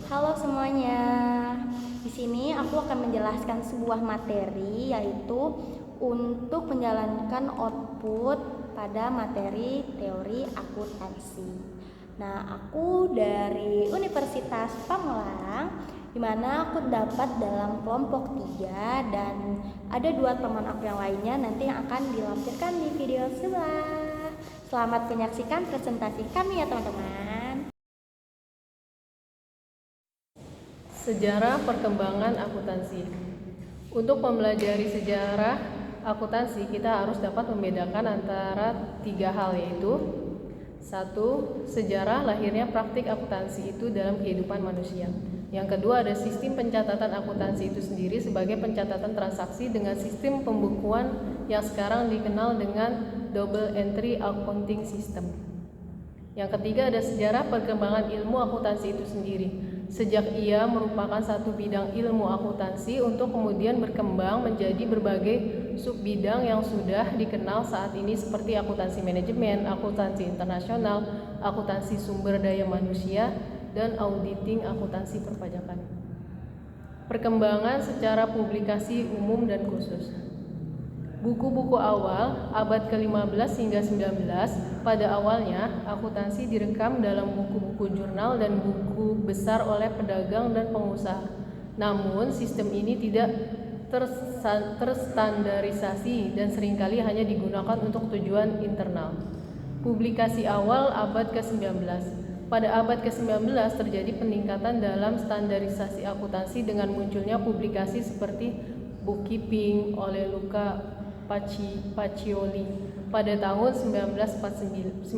Halo semuanya. Di sini aku akan menjelaskan sebuah materi yaitu untuk menjalankan output pada materi teori akuntansi. Nah, aku dari Universitas Pamulang di mana aku dapat dalam kelompok 3 dan ada 2 teman aku yang lainnya nanti yang akan dilampirkan di video sebelah. Selamat menyaksikan presentasi kami ya teman-teman. Sejarah perkembangan akuntansi. Untuk mempelajari sejarah akuntansi, kita harus dapat membedakan antara 3 hal, yaitu 1. Sejarah lahirnya praktik akuntansi itu dalam kehidupan manusia. Yang kedua, ada sistem pencatatan akuntansi itu sendiri sebagai pencatatan transaksi dengan sistem pembukuan yang sekarang dikenal dengan double entry accounting system. Yang ketiga, ada sejarah perkembangan ilmu akuntansi itu sendiri. Sejak ia merupakan satu bidang ilmu akuntansi untuk kemudian berkembang menjadi berbagai subbidang yang sudah dikenal saat ini seperti akuntansi manajemen, akuntansi internasional, akuntansi sumber daya manusia, dan auditing akuntansi perpajakan. Perkembangan secara publikasi umum dan khusus. Buku-buku awal abad ke-15 hingga 19, pada awalnya akuntansi direkam dalam buku-buku jurnal dan buku besar oleh pedagang dan pengusaha. Namun sistem ini tidak terstandarisasi dan seringkali hanya digunakan untuk tujuan internal. Publikasi awal abad ke-19. Pada abad ke-19 terjadi peningkatan dalam standarisasi akuntansi dengan munculnya publikasi seperti Bookkeeping oleh Luca Pacioli pada tahun 1494.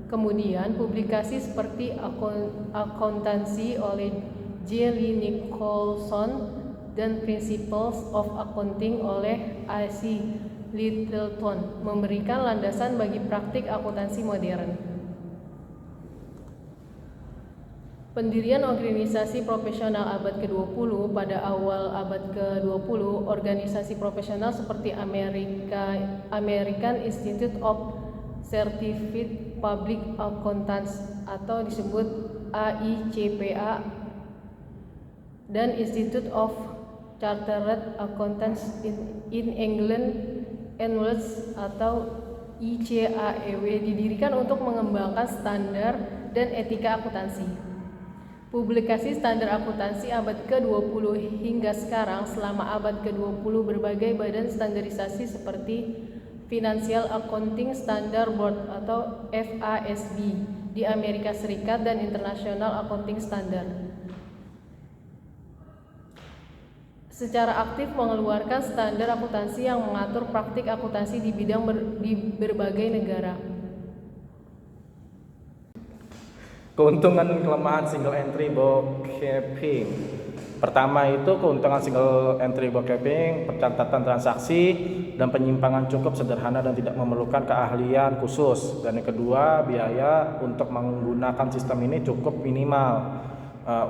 Kemudian publikasi seperti Akuntansi oleh J. Lee Nicholson dan Principles of Accounting oleh A. C. Littleton memberikan landasan bagi praktik akuntansi modern. Pendirian organisasi profesional abad ke-20. Pada awal abad ke-20, organisasi profesional seperti American Institute of Certified Public Accountants atau disebut AICPA dan Institute of Chartered Accountants in England and Wales atau ICAEW didirikan untuk mengembangkan standar dan etika akuntansi. Publikasi standar akuntansi abad ke-20 hingga sekarang. Selama abad ke-20, berbagai badan standarisasi seperti Financial Accounting Standard Board atau FASB di Amerika Serikat dan International Accounting Standard secara aktif mengeluarkan standar akuntansi yang mengatur praktik akuntansi di bidang di berbagai negara. Keuntungan dan kelemahan single entry bookkeeping. Pertama itu keuntungan single entry bookkeeping, pencatatan transaksi dan penyimpangan cukup sederhana dan tidak memerlukan keahlian khusus. Dan yang kedua, biaya untuk menggunakan sistem ini cukup minimal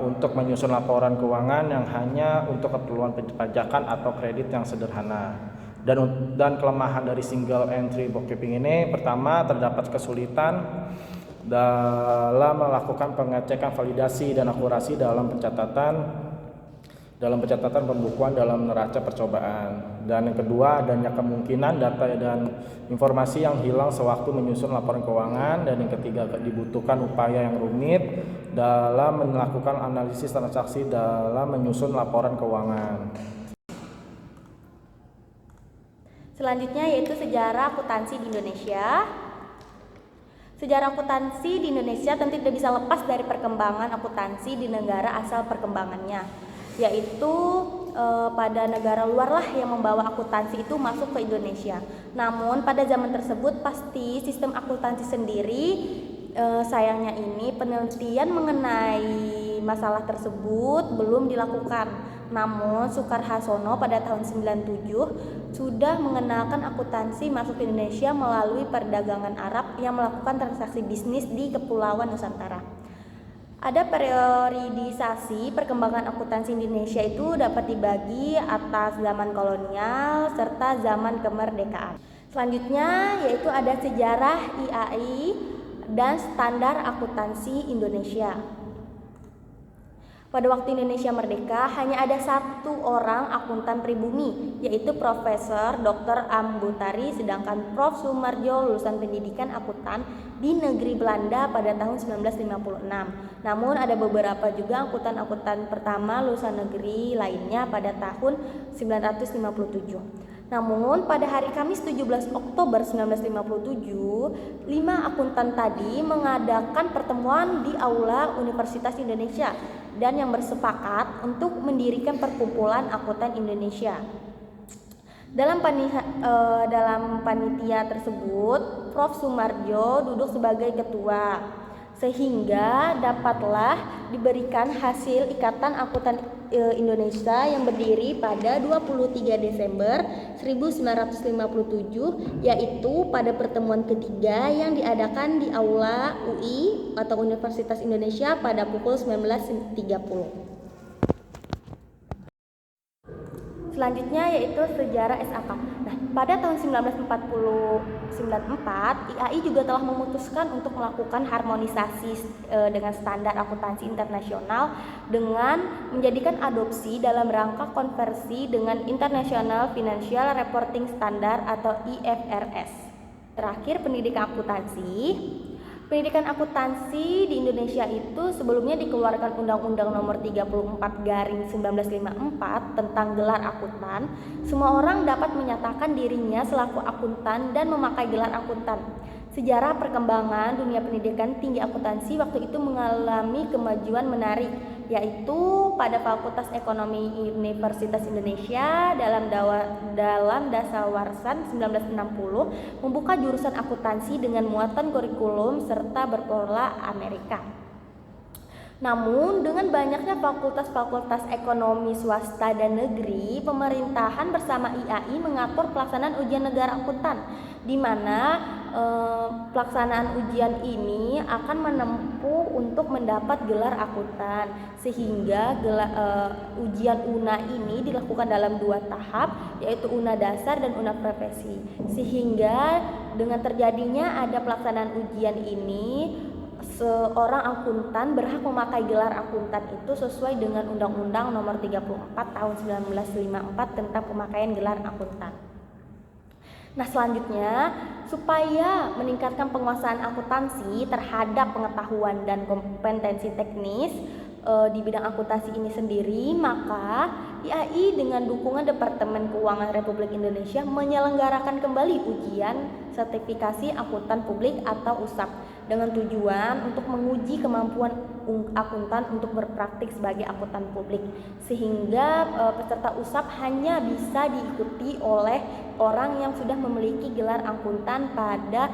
untuk menyusun laporan keuangan yang hanya untuk keperluan perpajakan atau kredit yang sederhana. Dan kelemahan dari single entry bookkeeping ini, pertama, terdapat kesulitan dalam melakukan pengecekan validasi dan akurasi dalam pencatatan pembukuan dalam neraca percobaan. Dan yang kedua, adanya kemungkinan data dan informasi yang hilang sewaktu menyusun laporan keuangan. Dan yang ketiga, dibutuhkan upaya yang rumit dalam melakukan analisis transaksi dalam menyusun laporan keuangan. Selanjutnya yaitu sejarah akuntansi di Indonesia. Sejarah akuntansi di Indonesia tentu tidak bisa lepas dari perkembangan akuntansi di negara asal perkembangannya, yaitu pada negara luar lah yang membawa akuntansi itu masuk ke Indonesia. Namun pada zaman tersebut pasti sistem akuntansi sendiri, sayangnya ini penelitian mengenai masalah tersebut belum dilakukan. Namun Soekarno pada tahun 97 sudah mengenalkan akuntansi masuk ke Indonesia melalui perdagangan Arab yang melakukan transaksi bisnis di Kepulauan Nusantara. Ada periodisasi perkembangan akuntansi Indonesia itu dapat dibagi atas zaman kolonial serta zaman kemerdekaan. Selanjutnya yaitu ada sejarah IAI dan standar akuntansi Indonesia. Pada waktu Indonesia merdeka, hanya ada satu orang akuntan pribumi, yaitu Profesor Dr. Ambutari, sedangkan Prof. Sumarjo lulusan pendidikan akuntan di negeri Belanda pada tahun 1956. Namun ada beberapa juga akuntan-akuntan pertama lulusan negeri lainnya pada tahun 1957. Namun pada hari Kamis 17 Oktober 1957, 5 akuntan tadi mengadakan pertemuan di Aula Universitas Indonesia dan yang bersepakat untuk mendirikan perkumpulan akuntan Indonesia. Dalam panitia tersebut, Prof. Sumarjo duduk sebagai ketua, sehingga dapatlah diberikan hasil Ikatan Akuntan Indonesia yang berdiri pada 23 Desember 1957, yaitu pada pertemuan ketiga yang diadakan di Aula UI atau Universitas Indonesia pada pukul 19.30. Selanjutnya yaitu sejarah SAK. Nah, pada tahun 1994, IAI juga telah memutuskan untuk melakukan harmonisasi dengan standar akuntansi internasional dengan menjadikan adopsi dalam rangka konversi dengan International Financial Reporting Standard atau IFRS. Terakhir, pendidikan akuntansi. Pendidikan akuntansi di Indonesia itu sebelumnya dikeluarkan Undang-Undang Nomor 34/1954 tentang gelar akuntan. Semua orang dapat menyatakan dirinya selaku akuntan dan memakai gelar akuntan. Sejarah perkembangan dunia pendidikan tinggi akuntansi waktu itu mengalami kemajuan menarik, yaitu pada Fakultas Ekonomi Universitas Indonesia dalam dasawarsa 1960 membuka jurusan akuntansi dengan muatan kurikulum serta berpola Amerika. Namun dengan banyaknya fakultas-fakultas ekonomi swasta dan negeri, pemerintahan bersama IAI mengatur pelaksanaan ujian negara akuntan, di mana pelaksanaan ujian ini akan menempuh untuk mendapat gelar akuntan, sehingga ujian UNA ini dilakukan dalam 2 tahap, yaitu UNA dasar dan UNA profesi. Sehingga dengan terjadinya ada pelaksanaan ujian ini, seorang akuntan berhak memakai gelar akuntan itu sesuai dengan Undang-Undang Nomor 34 Tahun 1954 tentang pemakaian gelar akuntan. Nah, selanjutnya, supaya meningkatkan penguasaan akuntansi terhadap pengetahuan dan kompetensi teknis di bidang akuntansi ini sendiri, maka IAI dengan dukungan Departemen Keuangan Republik Indonesia menyelenggarakan kembali ujian sertifikasi akuntan publik atau USAP dengan tujuan untuk menguji kemampuan akuntan untuk berpraktik sebagai akuntan publik, sehingga peserta USAP hanya bisa diikuti oleh orang yang sudah memiliki gelar akuntan pada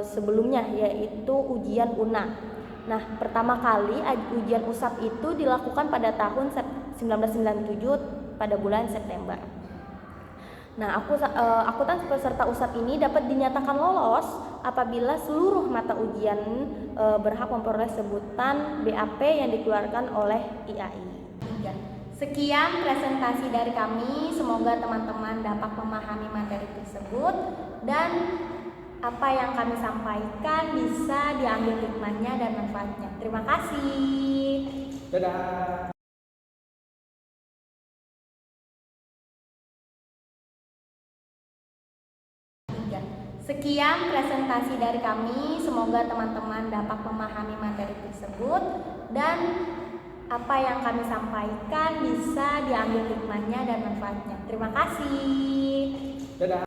sebelumnya, yaitu ujian UNA. Nah, pertama kali ujian USAP itu dilakukan pada tahun 1997 pada bulan September. Nah, akuntan peserta USAP ini dapat dinyatakan lolos apabila seluruh mata ujian berhak memperoleh sebutan BAP yang dikeluarkan oleh IAI. Sekian presentasi dari kami, semoga teman-teman dapat memahami materi tersebut dan apa yang kami sampaikan bisa diambil hikmahnya dan manfaatnya. Terima kasih. Dadah. Sekian presentasi dari kami, semoga teman-teman dapat memahami materi tersebut dan apa yang kami sampaikan bisa diambil hikmahnya dan manfaatnya. Terima kasih. Dadah.